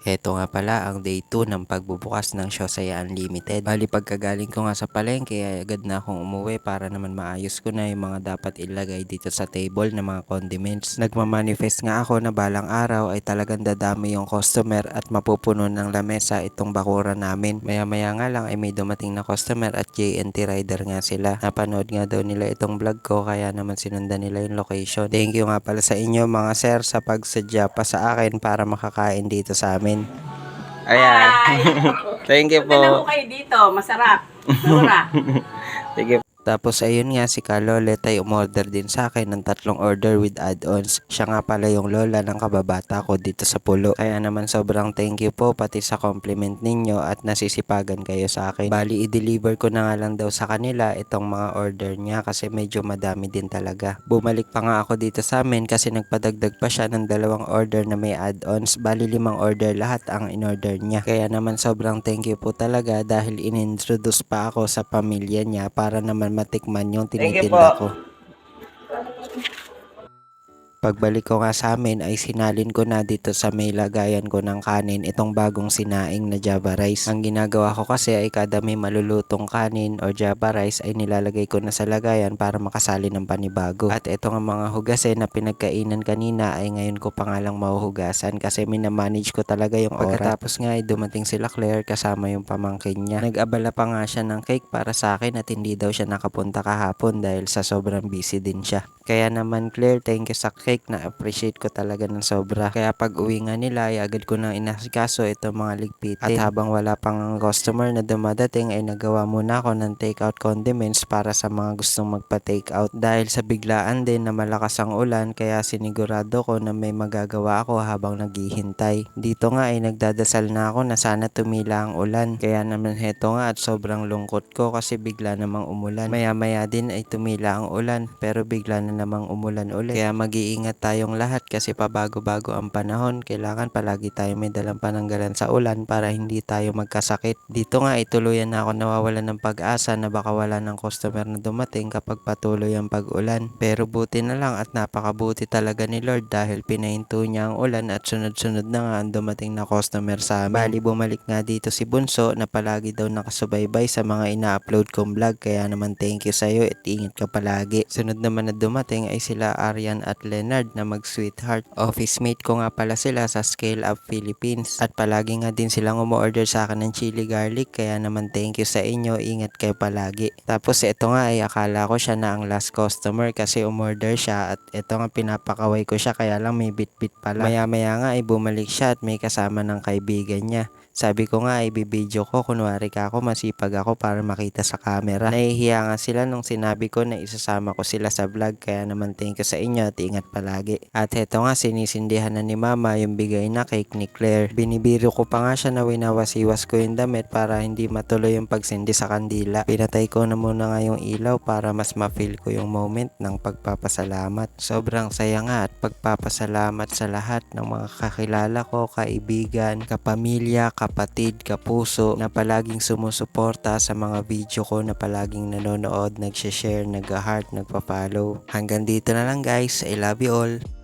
Eto nga pala ang day 2 ng pagbubukas ng Shosaya Unlimited. Bali pagkagaling ko nga sa palengke ay agad na akong umuwi para naman maayos ko na yung mga dapat ilagay dito sa table ng mga condiments. Nagmamanifest nga ako na balang araw ay talagang dadami yung customer at mapupuno ng lamesa itong bakuran namin. Maya maya nga lang ay may dumating na customer at JNT rider nga sila. Napanood nga daw nila itong vlog ko kaya naman sinundan nila yung location. Thank you nga pala sa inyo mga sir sa pagsadya pa sa akin para makakain dito sa amin. Ayan. Hi! Thank you Punta na po. po kayo dito. Masarap. Mura. Sige. Tapos ayun nga si Kalolet ay umorder din sa akin ng 3 order with add-ons. Siya nga pala yung lola ng kababata ko dito sa Pulo. Kaya naman sobrang thank you po pati sa compliment ninyo at nasisipagan kayo sa akin. Bali i-deliver ko na nga lang daw sa kanila itong mga order niya kasi medyo madami din talaga. Bumalik pa nga ako dito sa amin kasi nagpadagdag pa siya ng 2 order na may add-ons. Bali 5 order lahat ang in-order niya. Kaya naman sobrang thank you po talaga dahil in-introduce pa ako sa pamilya niya para naman matikman yung tinitinda ko. Pagbalik ko nga sa amin ay sinalin ko na dito sa may lagayan ko ng kanin itong bagong sinaing na Java rice. Ang ginagawa ko kasi ay kada may malulutong kanin o Java rice ay nilalagay ko na sa lagayan para makasali ng panibago. At ito nga mga hugasin na pinagkainan kanina ay ngayon ko pa nga lang mahuhugasan kasi minamanage ko talaga yung oras. Pagkatapos nga ay dumating sila Claire kasama yung pamangkin niya. Nag-abala pa nga siya ng cake para sa akin at hindi daw siya nakapunta kahapon dahil sa sobrang busy din siya. Kaya naman Claire, thank you sa cake, na-appreciate ko talaga ng sobra. Kaya pag uwi nga nila ay agad ko nang inasikaso itong mga ligpitin. At habang wala pang customer na dumadating ay nagawa muna ako ng takeout condiments para sa mga gustong magpa-takeout. Dahil sa biglaan din na malakas ang ulan kaya sinigurado ko na may magagawa ako habang naghihintay. Dito nga ay nagdadasal na ako na sana tumila ang ulan. Kaya naman heto nga at sobrang lungkot ko kasi bigla namang umulan. Maya maya din ay tumila ang ulan pero bigla na namang umulan ulit. Kaya mag-iingat tayong lahat kasi pabago-bago ang panahon. Kailangan palagi tayo may dalang pananggalan sa ulan para hindi tayo magkasakit. Dito nga tuluyan na ako nawawalan ng pag-asa na baka wala ng customer na dumating kapag patuloy ang pag-ulan. Pero buti na lang at napakabuti talaga ni Lord dahil pinahinto niya ang ulan at sunod-sunod na nga ang dumating na customer sa amin. Bali bumalik nga dito si Bunso na palagi daw nakasubaybay sa mga ina-upload kong vlog kaya naman thank you sa'yo at ingat ka palagi. Sunod naman na dumating ay sila Arian at Leonard na mag-sweetheart. Office mate ko nga pala sila sa Scale Up Philippines. At palagi nga din silang umu-order sa akin ng chili garlic kaya naman thank you sa inyo, ingat kayo palagi. Tapos ito nga ay akala ko siya na ang last customer kasi umorder siya at ito nga pinapakaway ko siya kaya lang may bit-bit pala. Maya maya nga ay bumalik siya at may kasama ng kaibigan niya. Sabi ko nga ay bibidyo ko, kunwari ka ako, masipag ako para makita sa camera. Nahihiya nga sila nung sinabi ko na isasama ko sila sa vlog kaya naman thank you sa inyo at ingat palagi. At heto nga sinisindihan na ni mama yung bigay na cake ni Claire. Binibiro ko pa nga siya na winawasiwas ko yung damit para hindi matuloy yung pagsindi sa kandila. Pinatay ko na muna nga yung ilaw para mas ma-feel ko yung moment ng pagpapasalamat. Sobrang saya nga at pagpapasalamat sa lahat ng mga kakilala ko, kaibigan, kapamilya, kapatid, kapuso na palaging sumusuporta sa mga video ko, na palaging nanonood, nagsha-share, nag-heart, nagpa-follow. Hanggang dito na lang guys. I love you all.